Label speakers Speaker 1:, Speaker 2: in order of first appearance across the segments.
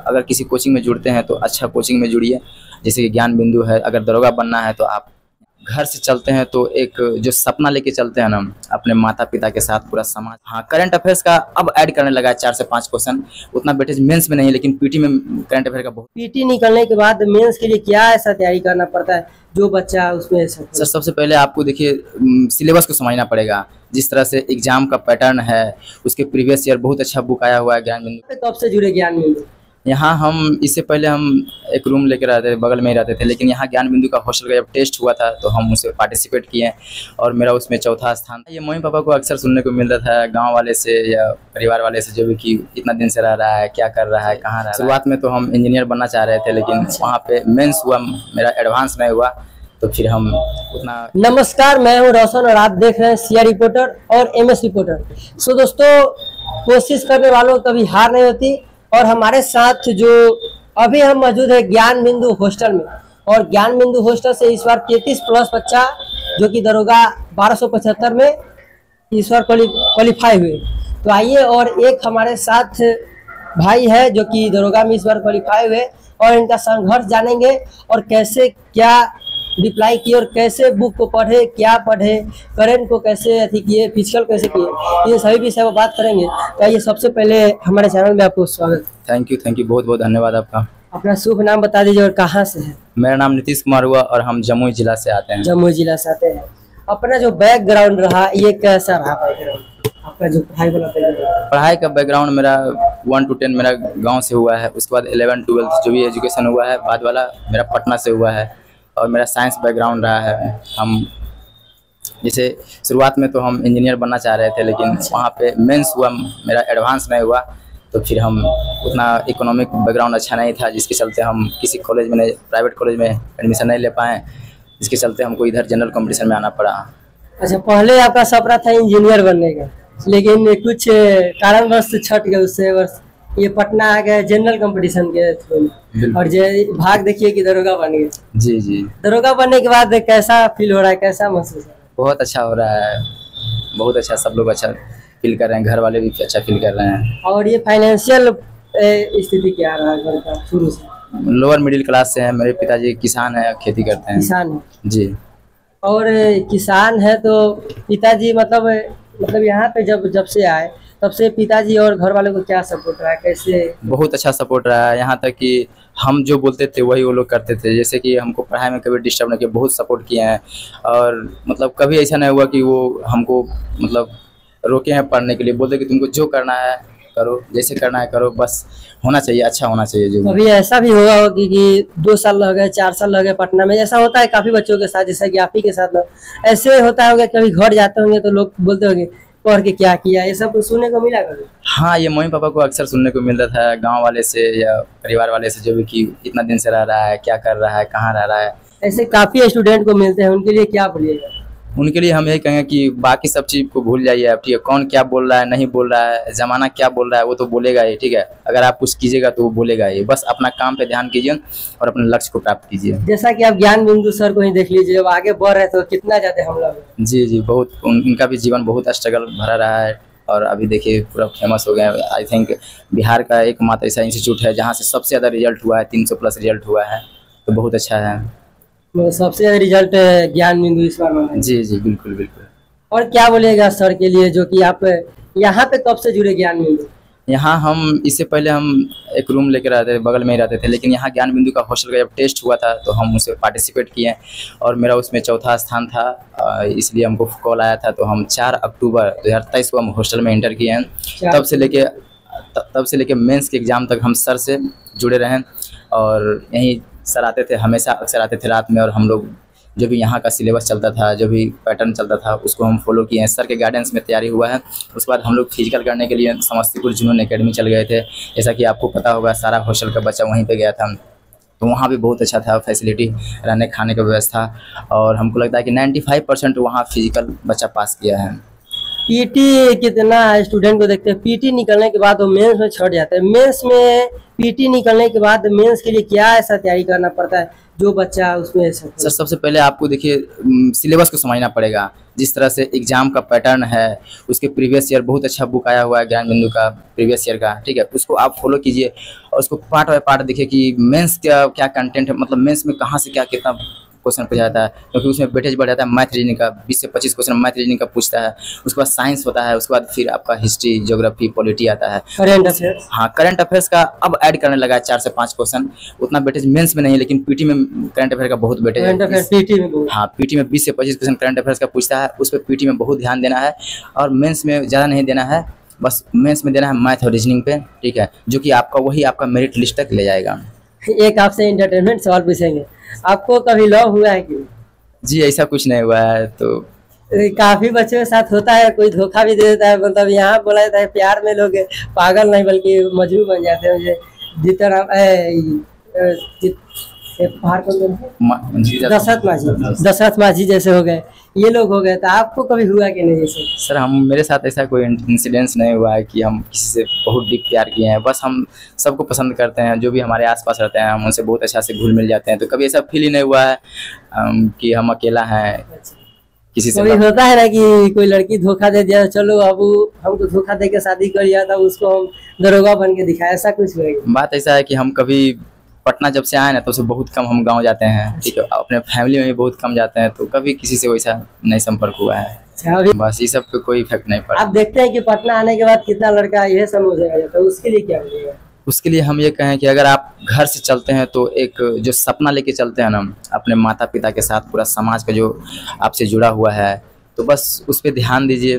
Speaker 1: अगर किसी कोचिंग में जुड़ते हैं तो अच्छा कोचिंग में जुड़िए, जैसे कि ज्ञान बिंदु है। अगर दरोगा बनना है तो आप घर से चलते हैं तो एक जो सपना लेके चलते हैं ना, अपने माता पिता के साथ पूरा समाज। हाँ, करंट अफेयर्स का अब ऐड करने लगा है 4 से 5 क्वेश्चन। उतना वेटेज मेंस में नहीं है, लेकिन पीटी में करंट अफेयर का बहुत।
Speaker 2: पीटी निकलने के बाद मेंस के लिए क्या ऐसा तैयारी करना पड़ता है जो बच्चा उसमें
Speaker 1: सर सबसे पहले आपको देखिए सिलेबस को समझना पड़ेगा। जिस तरह से एग्जाम का पैटर्न है, उसके प्रीवियस ईयर बहुत अच्छा बुक आया हुआ है ज्ञान बिंदु।
Speaker 2: कब से जुड़े ज्ञान बिंदु?
Speaker 1: यहाँ हम इससे पहले हम एक रूम लेकर रहते थे, बगल में ही रहते थे, लेकिन यहाँ ज्ञान बिंदु का हॉस्टल का जब टेस्ट हुआ था तो हम उसे पार्टिसिपेट किए और मेरा उसमें चौथा स्थान था। ये मम्मी पापा को अक्सर सुनने को मिलता था गांव वाले से या परिवार वाले से, जो भी कि इतना दिन से रह रहा है, क्या कर रहा है, कहाँ रह रहा है। शुरुआत में तो हम इंजीनियर बनना चाह रहे थे, लेकिन वहाँ पे मेंस हुआ, मेरा एडवांस नहीं हुआ, तो फिर हम उतना।
Speaker 2: नमस्कार, मैं हूं रोशन और आप देख रहे हैं सीआर रिपोर्टर और एमएस रिपोर्टर। सो दोस्तों, कोशिश करने वालों को कभी हार नहीं होती और हमारे साथ जो अभी हम मौजूद है ज्ञान बिंदु हॉस्टल में, और ज्ञान बिंदु हॉस्टल से इस बार 33 प्लस बच्चा जो कि दरोगा 1275 में इस बार क्वालिफाई हुए। तो आइए, और एक हमारे साथ भाई है जो कि दरोगा में इस बार क्वालिफाई हुए और इनका संघर्ष जानेंगे और कैसे क्या रिप्लाई किए और कैसे बुक को पढ़े, क्या पढ़े, करंट को कैसे अथी किए, फिजिकल कैसे किए, ये सभी विषय पर बात करेंगे। तो ये सबसे पहले हमारे चैनल में आपको स्वागत।
Speaker 1: थैंक यू, बहुत बहुत धन्यवाद आपका।
Speaker 2: अपना शुभ नाम बता दीजिए और कहाँ से है?
Speaker 1: मेरा नाम नीतीश कुमार हुआ और हम जमुई जिला से आते हैं।
Speaker 2: जमुई जिला से आते हैं। अपना जो बैकग्राउंड रहा ये कैसा रहा बैकग्राउंड आपका, जो पढ़ाई वाला बैकग्राउंड?
Speaker 1: पढ़ाई का बैकग्राउंड मेरा 1 to 10 मेरा गांव से हुआ है, उसके बाद 11 12 जो भी एजुकेशन हुआ है बाद वाला मेरा पटना से हुआ है, और मेरा साइंस बैकग्राउंड रहा है। हम जैसे शुरुआत में तो हम इंजीनियर बनना चाह रहे थे, लेकिन वहाँ पे मेंस हुआ, मेरा एडवांस नहीं हुआ, तो फिर हम उतना इकोनॉमिक बैकग्राउंड अच्छा नहीं था, जिसके चलते हम किसी कॉलेज में नहीं, प्राइवेट कॉलेज में एडमिशन नहीं ले पाए, जिसके चलते हमको इधर जनरल कंपटीशन में आना पड़ा।
Speaker 2: अच्छा, पहले आपका सपना था इंजीनियर बनने का, लेकिन कुछ कारणवश छट गए, उससे वर्ष ये पटना आ गए जनरल कंपटीशन के थ्रू में, और भाग देखिए कि दरोगा बन गए।
Speaker 1: जी जी।
Speaker 2: दरोगा बनने के बाद कैसा फील हो रहा है, कैसा महसूस हो रहा है?
Speaker 1: बहुत अच्छा हो रहा है, बहुत अच्छा, सब लोग अच्छा फील कर रहे हैं, घर वाले भी अच्छा फील कर रहे हैं।
Speaker 2: और ये फाइनेंशियल स्थिति क्या रहा है घर का शुरू से?
Speaker 1: लोअर मिडिल क्लास से है, मेरे पिताजी किसान है, खेती करते हैं।
Speaker 2: किसान है
Speaker 1: जी।
Speaker 2: और किसान है तो पिताजी मतलब यहाँ पे जब से आए तब से पिताजी और घर वालों को क्या सपोर्ट रहा है, कैसे?
Speaker 1: बहुत अच्छा सपोर्ट रहा है, यहाँ तक कि हम जो बोलते थे वही वो लोग करते थे। जैसे कि हमको पढ़ाई में कभी डिस्टर्ब नहीं किया, बहुत सपोर्ट किए हैं, और मतलब कभी ऐसा नहीं हुआ कि वो हमको मतलब रोके हैं पढ़ने के लिए, बोलते कि तुमको जो करना है करो, जैसे करना है करो, बस होना चाहिए, अच्छा होना चाहिए। जो
Speaker 2: अभी ऐसा भी होगा कि 2 साल लग गए, 4 साल लग गए पटना में, ऐसा होता है काफी बच्चों के साथ, जैसा कि आप ही के साथ ऐसे होता होगा, कभी घर जाते होंगे तो लोग बोलते होंगे पढ़ के क्या किया, ये सब सुनने को मिला कभी?
Speaker 1: हाँ, ये मम्मी पापा को अक्सर सुनने को मिलता था गांव वाले से या परिवार वाले से, जो भी कि इतना दिन से रह रहा है, क्या कर रहा है, कहाँ रह रहा है।
Speaker 2: ऐसे काफी स्टूडेंट को मिलते हैं, उनके लिए क्या बोलिएगा?
Speaker 1: उनके लिए हम यही कहेंगे कि बाकी सब चीज़ को भूल जाइए आप, ठीक है। कौन क्या बोल रहा है, नहीं बोल रहा है, ज़माना क्या बोल रहा है, वो तो बोलेगा ही, ठीक है। अगर आप कुछ कीजिएगा तो वो बोलेगा ही, बस अपना काम पे ध्यान कीजिए और अपने लक्ष्य को प्राप्त कीजिए।
Speaker 2: जैसा कि आप ज्ञान बिंदु सर को ही देख लीजिए, जब आगे बढ़ रहे तो कितना ज्यादा हम लोग।
Speaker 1: जी जी, बहुत उनका भी जीवन बहुत स्ट्रगल भरा रहा है, और अभी देखिए पूरा फेमस हो गया। आई थिंक बिहार का एकमात्र ऐसा इंस्टीट्यूट है जहाँ से सबसे ज़्यादा रिजल्ट हुआ है, 300 प्लस रिजल्ट हुआ है, तो बहुत अच्छा है।
Speaker 2: सबसे ज्यादा रिजल्ट ज्ञान बिंदु इस बार में?
Speaker 1: जी जी, बिल्कुल बिल्कुल।
Speaker 2: और क्या बोलेगा सर के लिए, जो कि आप यहाँ पे कब से जुड़े ज्ञान बिंदु?
Speaker 1: यहाँ हम इससे पहले हम एक रूम लेकर रहते थे, बगल में ही रहते थे, लेकिन यहाँ ज्ञान बिंदु का हॉस्टल का जब टेस्ट हुआ था तो हम उसे पार्टिसिपेट किए और मेरा उसमें चौथा स्थान था, इसलिए हमको कॉल आया था। तो हम 4 अक्टूबर 2023 को हम हॉस्टल में इंटर किए हैं। तब से लेके मेंस के एग्ज़ाम तक हम सर से जुड़े रहें, और यहीं सर आते थे, हमेशा अक्सर आते थे रात में, और हम लोग जो भी यहाँ का सिलेबस चलता था, जो भी पैटर्न चलता था, उसको हम फॉलो किए हैं। सर के गाइडेंस में तैयारी हुआ है। उसके बाद हम लोग फिजिकल करने के लिए समस्तीपुर जुनून एकेडमी चल गए थे। जैसा कि आपको पता होगा, सारा हॉस्टल का बच्चा वहीं पे गया था, तो वहाँ भी बहुत अच्छा था फैसिलिटी, रहने खाने का व्यवस्था, और हमको लगता है कि 95% वहाँ फिजिकल बच्चा पास किया है।
Speaker 2: पीटी कितना स्टूडेंट को देखते हैं, पीटी निकलने के बाद वो मेंस में छट जाता है। मेंस में पीटी निकलने के बाद मेंस के लिए क्या ऐसा तैयारी करना पड़ता है जो बच्चा उसमें
Speaker 1: सर सबसे पहले आपको देखिए सिलेबस को समझना पड़ेगा। जिस तरह से एग्जाम का पैटर्न है, उसके प्रीवियस ईयर बहुत अच्छा बुक आया हुआ है ज्ञान बिंदु का प्रीवियस ईयर का, ठीक है, उसको आप फॉलो कीजिए और उसको पार्ट बाय पार्ट देखिए कि मेंस क्या क्या कंटेंट है, मतलब मेंस में कहाँ से क्या कितना क्वेश्चन पूछा जाता है, क्योंकि उसमें वेटेज बढ़ जाता है। मैथ रीजनिंग का 20 से 25 क्वेश्चन मैथ रीजनिंग का पूछता है। उसके बाद साइंस होता है, उसके बाद फिर आपका हिस्ट्री, ज्योग्राफी, पॉलिटी आता है,
Speaker 2: करंट अफेयर्स।
Speaker 1: हाँ करंट अफेयर्स का अब ऐड करने लगा है 4 से 5 क्वेश्चन। उतना वेटेज मेंस में नहीं, लेकिन पीटी में करंट अफेयर का बहुत वेटेज
Speaker 2: करंट अफेयर
Speaker 1: है।
Speaker 2: पीटी में बहुत।
Speaker 1: हाँ पीटी में 20 से 25 क्वेश्चन करंट अफेयर्स का पूछता है, उस पर पीटी में बहुत ध्यान देना है और मेंस में ज़्यादा नहीं देना है। बस मेंस में देना है मैथ और रीजनिंग पे, ठीक है, जो कि आपका वही आपका मेरिट लिस्ट तक ले जाएगा।
Speaker 2: एक आपसे इंटरटेनमेंट सवाल पूछेंगे, आपको कभी लव हुआ है कि?
Speaker 1: जी ऐसा कुछ नहीं हुआ है। तो
Speaker 2: काफी बच्चों के साथ होता है, कोई धोखा भी दे देता है, मतलब यहाँ बोला जाता है प्यार में लोग पागल नहीं बल्कि मजनू बन जाते हैं। मुझे दशरथ माझी जैसे हो गए, ये लोग हो गए, तो आपको कभी हुआ कि नहीं जैसे?
Speaker 1: सर हम मेरे साथ ऐसा कोई इंसिडेंस नहीं हुआ है कि हम किसी से बहुत डीप प्यार किए हैं। बस हम सबको पसंद करते हैं, जो भी हमारे आसपास रहते हैं हम उनसे बहुत अच्छा से घुल मिल जाते हैं। तो कभी ऐसा फील ही नहीं हुआ है कि हम अकेला हैं किसी से।
Speaker 2: कभी होता है ना कि कोई लड़की धोखा दे दिया, चलो अब हमको धोखा दे के शादी कर लिया था, उसको हम दरोगा बन के दिखाया, ऐसा कुछ हुआ?
Speaker 1: बात ऐसा है कि हम कभी पटना जब से आए ना तो उससे बहुत कम हम गांव जाते हैं, ठीक है, अपने फैमिली में भी बहुत कम जाते हैं, तो कभी किसी से वैसा नहीं संपर्क हुआ है। बस ये सब पे कोई इफेक्ट नहीं पड़ा।
Speaker 2: आप देखते हैं कि पटना आने के बाद कितना लड़का ये सब हो जाएगा, तो उसके लिए क्या हो?
Speaker 1: उसके लिए हम ये कहें कि अगर आप घर से चलते हैं तो एक जो सपना लेके चलते हैं ना अपने माता पिता के साथ, पूरा समाज का जो आपसे जुड़ा हुआ है, तो बस उस पर ध्यान दीजिए।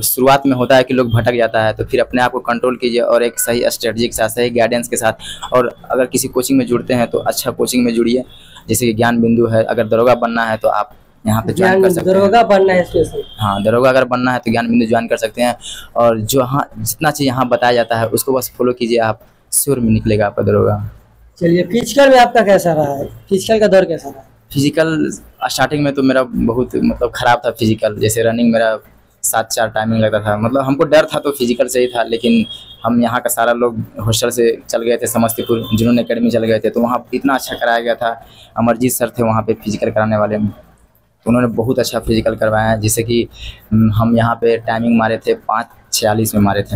Speaker 1: शुरुआत में होता है कि लोग भटक जाता है, तो फिर अपने आप को कंट्रोल कीजिए और एक सही स्ट्रेटजी के साथ, सही गाइडेंस के साथ। और अगर किसी कोचिंग में जुड़ते हैं तो अच्छा कोचिंग में जुड़िए, जैसे कि ज्ञान बिंदु है। अगर दरोगा बनना है तो आप यहाँ पे ज्वाइन कर सकते हैं।
Speaker 2: दरोगा बनना है स्पेशल?
Speaker 1: हाँ दरोगा अगर बनना है तो ज्ञान बिंदु ज्वाइन कर सकते हैं। और जो हाँ जितना चीज़ यहाँ बताया जाता है उसको बस फॉलो कीजिए, आप श्योर में निकलेगा आपका दरोगा।
Speaker 2: चलिए, फिजिकल में आपका कैसा रहा है? फिजिकल का दौर कैसा रहा?
Speaker 1: फिजिकल स्टार्टिंग में तो मेरा बहुत मतलब ख़राब था फिजिकल। जैसे रनिंग मेरा 7-4 टाइमिंग लगता था, मतलब हमको डर था तो फिजिकल से ही था। लेकिन हम यहाँ का सारा लोग हॉस्टल से चल गए थे समस्तीपुर, जुनून एकेडमी चल गए थे, तो वहाँ इतना अच्छा कराया गया था। अमरजीत सर थे वहाँ पे फिजिकल कराने वाले, तो उन्होंने बहुत अच्छा फिजिकल करवाया है। जिससे कि हम यहाँ पे टाइमिंग मारे थे 5:46 में मारे थे।